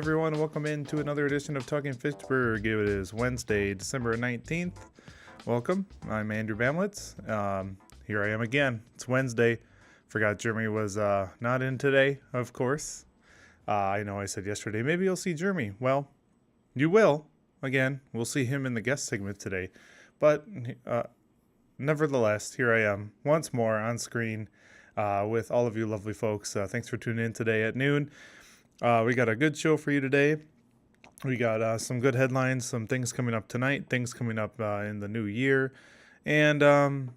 everyone. Welcome into another edition of Talking Fitchburg. It is Wednesday, December 19th. Welcome. I'm Andrew Bamlitz. Here I am again. It's Wednesday. Forgot Jeremy was not in today, of course. I know I said yesterday, maybe you'll see Jeremy. Well, you will. Again, we'll see him in the guest segment today. But nevertheless, here I am once more on screen with all of you lovely folks. Thanks for tuning in today at noon. We got a good show for you today. We got some good headlines, some things coming up tonight, things coming up in the new year, and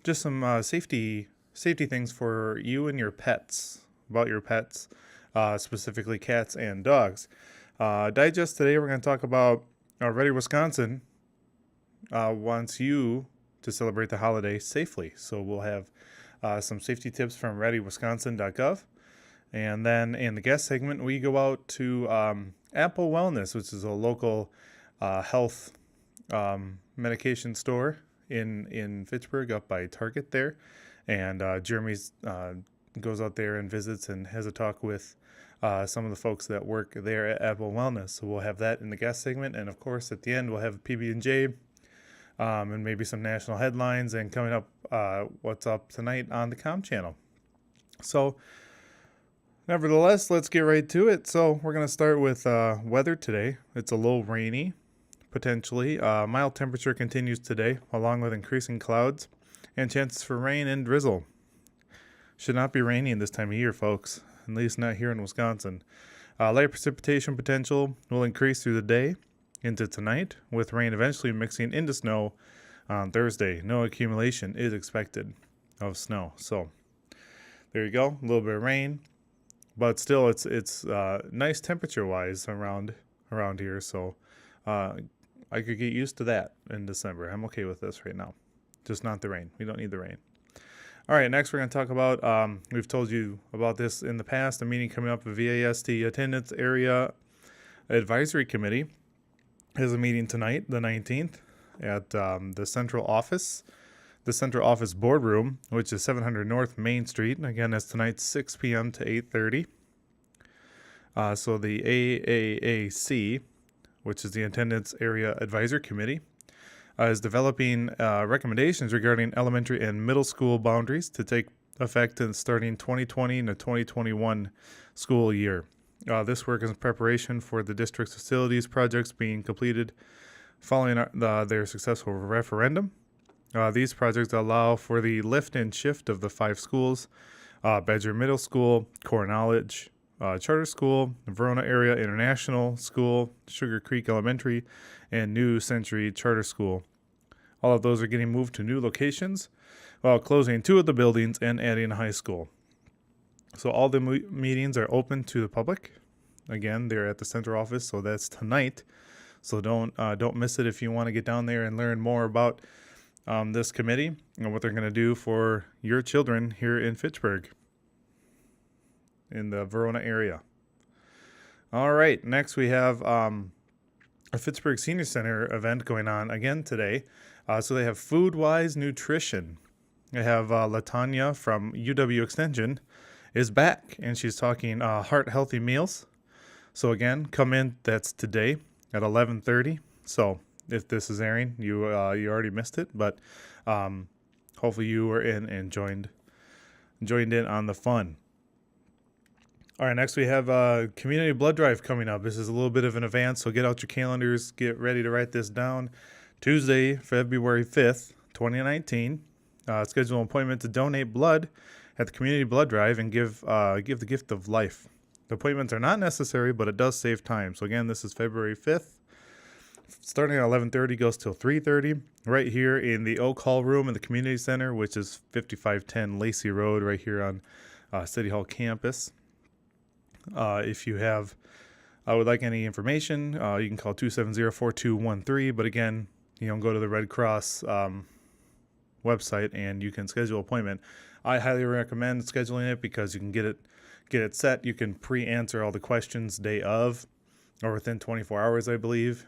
just some safety things for you and your pets, about your pets, specifically cats and dogs. Digest today, we're going to talk about ReadyWisconsin wants you to celebrate the holiday safely. So we'll have some safety tips from ReadyWisconsin.gov. And then in the guest segment, we go out to Apple Wellness, which is a local health medication store in Fitchburg up by Target there. And Jeremy goes out there and visits and has a talk with some of the folks that work there at Apple Wellness. So we'll have that in the guest segment. And, of course, at the end, we'll have PB&J and maybe some national headlines and coming up what's up tonight on the Com channel. So nevertheless, let's get right to it. So we're going to start with weather today. It's a little rainy, potentially. Mild temperature continues today, along with increasing clouds and chances for rain and drizzle. Should not be raining this time of year, folks, at least not here in Wisconsin. Light precipitation potential will increase through the day into tonight, with rain eventually mixing into snow on Thursday. No accumulation is expected of snow. So there you go, a little bit of rain. But still, it's nice temperature-wise around here, so I could get used to that in December. I'm okay with this right now, just not the rain. We don't need the rain. All right, next we're going to talk about, we've told you about this in the past, a meeting coming up, the VASD Attendance Area Advisory Committee has a meeting tonight, the 19th, at the Central Office Boardroom, which is 700 North Main Street. And again, that's tonight, 6 p.m. to 8:30. So the AAAC, which is the Attendance Area Advisory Committee, is developing recommendations regarding elementary and middle school boundaries to take effect in starting 2020 and the 2021 school year. This work is in preparation for the district's facilities projects being completed following their successful referendum. These projects allow for the lift and shift of the 5 schools, Badger Middle School, Core Knowledge Charter School, Verona Area International School, Sugar Creek Elementary, and New Century Charter School. All of those are getting moved to new locations while closing 2 of the buildings and adding a high school. So all the meetings are open to the public. Again, they're at the central office, so that's tonight. So don't miss it if you want to get down there and learn more about this committee and what they're going to do for your children here in Fitchburg, in the Verona area. All right, next we have a Fitchburg Senior Center event going on again today. So they have FoodWise Nutrition. They have LaTanya from UW Extension is back, and she's talking heart healthy meals. So again, come in. That's today at 11:30. So if this is airing, you already missed it, but hopefully you were in and joined in on the fun. All right, next we have a community blood drive coming up. This is a little bit of an advance, so get out your calendars, get ready to write this down. Tuesday, February 5th, 2019. Schedule an appointment to donate blood at the community blood drive and give the gift of life. The appointments are not necessary, but it does save time. So again, this is February 5th. Starting at 11:30, goes till 3:30, right here in the Oak Hall room in the community center, which is 5510 Lacey Road, right here on City Hall campus. If you would like any information, you can call 270-4213. But again, go to the Red Cross website and you can schedule an appointment. I highly recommend scheduling it because you can get it set. You can pre-answer all the questions day of, or within 24 hours, I believe,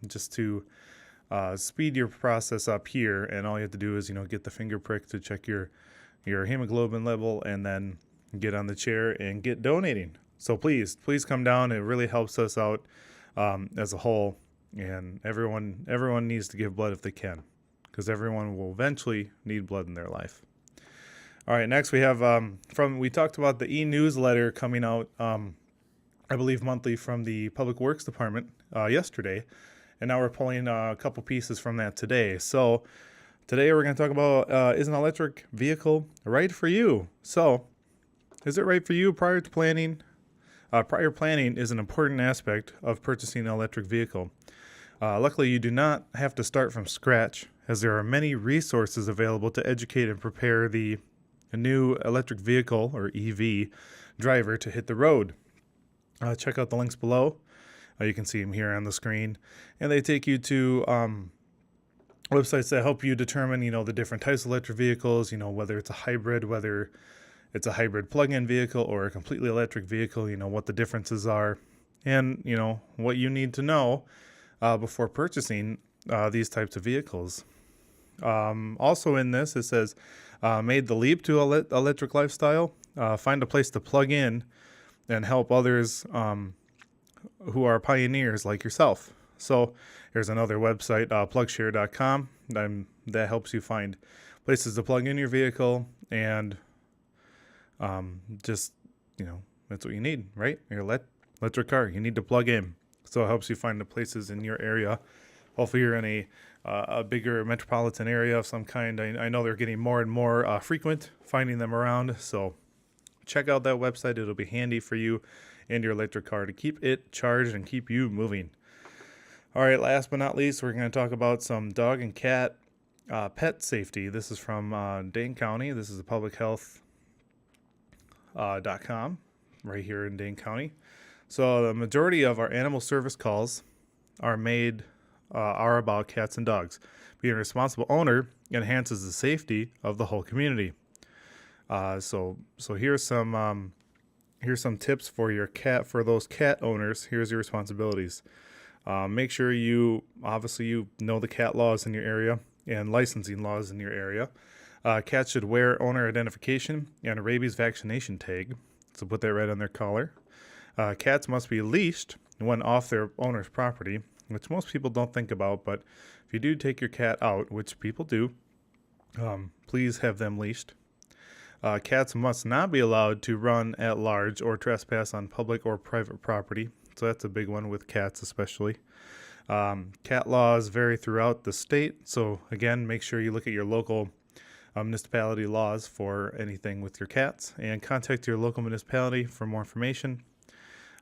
just to speed your process up here. And all you have to do is, get the finger prick to check your hemoglobin level and then get on the chair and get donating. So please come down. It really helps us out as a whole, and everyone needs to give blood if they can, because everyone will eventually need blood in their life. All right, next we have we talked about the e-newsletter coming out, I believe monthly, from the Public Works Department yesterday, and now we're pulling a couple pieces from that today. So today we're going to talk about is an electric vehicle right for you? So is it right for you? Prior planning is an important aspect of purchasing an electric vehicle. Luckily, you do not have to start from scratch, as there are many resources available to educate and prepare a new electric vehicle, or EV, driver to hit the road. Check out the links below. You can see them here on the screen, and they take you to websites that help you determine, the different types of electric vehicles, whether it's a hybrid, whether it's a hybrid plug-in vehicle or a completely electric vehicle, what the differences are, and, what you need to know before purchasing these types of vehicles. Also in this, it says, made the leap to electric lifestyle, find a place to plug in and help others who are pioneers like yourself. So here's another website, plugshare.com, that helps you find places to plug in your vehicle, and that's what you need, right? Your electric car, you need to plug in. So it helps you find the places in your area. Hopefully you're in a bigger metropolitan area of some kind. I know they're getting more and more frequent finding them around. So check out that website. It'll be handy for you and your electric car to keep it charged and keep you moving. All right, last but not least, we're going to talk about some dog and cat pet safety. This is from Dane County. This is a publichealth.com right here in Dane County. So the majority of our animal service calls are about cats and dogs. Being a responsible owner enhances the safety of the whole community. So here's some tips for those cat owners. Here's your responsibilities. Make sure you know the cat laws in your area and licensing laws in your area. Cats should wear owner identification and a rabies vaccination tag. So put that right on their collar. Cats must be leashed when off their owner's property, which most people don't think about, but if you do take your cat out, which people do, please have them leashed. Cats must not be allowed to run at large or trespass on public or private property. So that's a big one with cats especially. Cat laws vary throughout the state. So again, make sure you look at your local municipality laws for anything with your cats, and contact your local municipality for more information.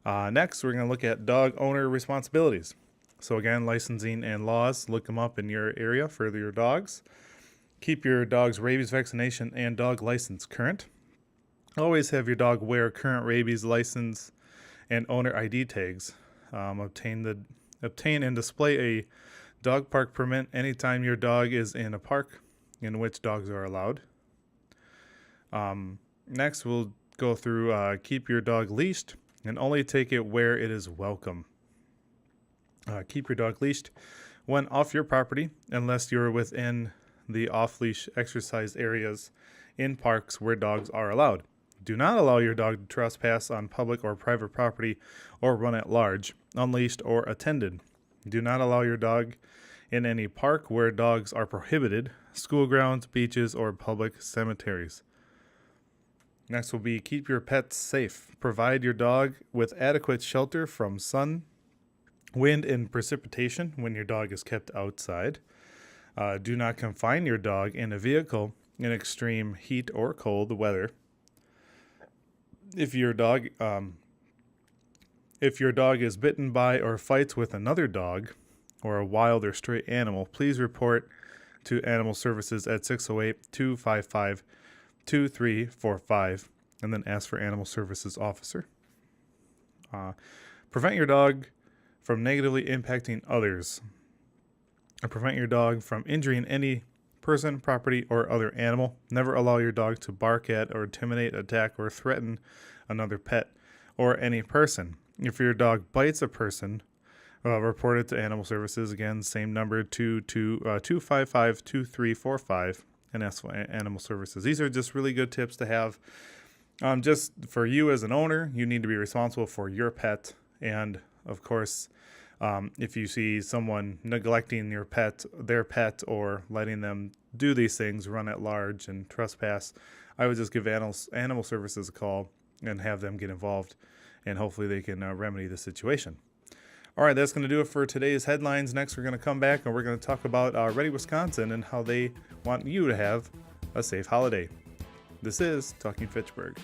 Next, we're going to look at dog owner responsibilities. So again, licensing and laws, look them up in your area for your dogs. Keep your dog's rabies vaccination and dog license current. Always have your dog wear current rabies license and owner ID tags. Obtain and display a dog park permit anytime your dog is in a park in which dogs are allowed. Next, we'll go through keep your dog leashed and only take it where it is welcome. Keep your dog leashed when off your property unless you're within the off-leash exercise areas in parks where dogs are allowed. Do not allow your dog to trespass on public or private property or run at large, unleashed or attended. Do not allow your dog in any park where dogs are prohibited, school grounds, beaches, or public cemeteries. Next will be keep your pets safe. Provide your dog with adequate shelter from sun, wind, and precipitation when your dog is kept outside. Do not confine your dog in a vehicle in extreme heat or cold weather. If your dog is bitten by or fights with another dog or a wild or stray animal, please report to Animal Services at 608-255-2345 and then ask for Animal Services officer. Prevent your dog from negatively impacting others. Prevent your dog from injuring any person, property, or other animal. Never allow your dog to bark at or intimidate, attack, or threaten another pet or any person. If your dog bites a person, report it to Animal Services. Again, same number, 255-2345, and ask for Animal Services. These are just really good tips to have Just for you as an owner, you need to be responsible for your pet. And of course, if you see someone neglecting their pet, or letting them do these things, run at large and trespass, I would just give animal services a call and have them get involved, and hopefully they can remedy the situation. All right, that's going to do it for today's headlines. Next, we're going to come back and we're going to talk about Ready Wisconsin and how they want you to have a safe holiday. This is Talking Fitchburg.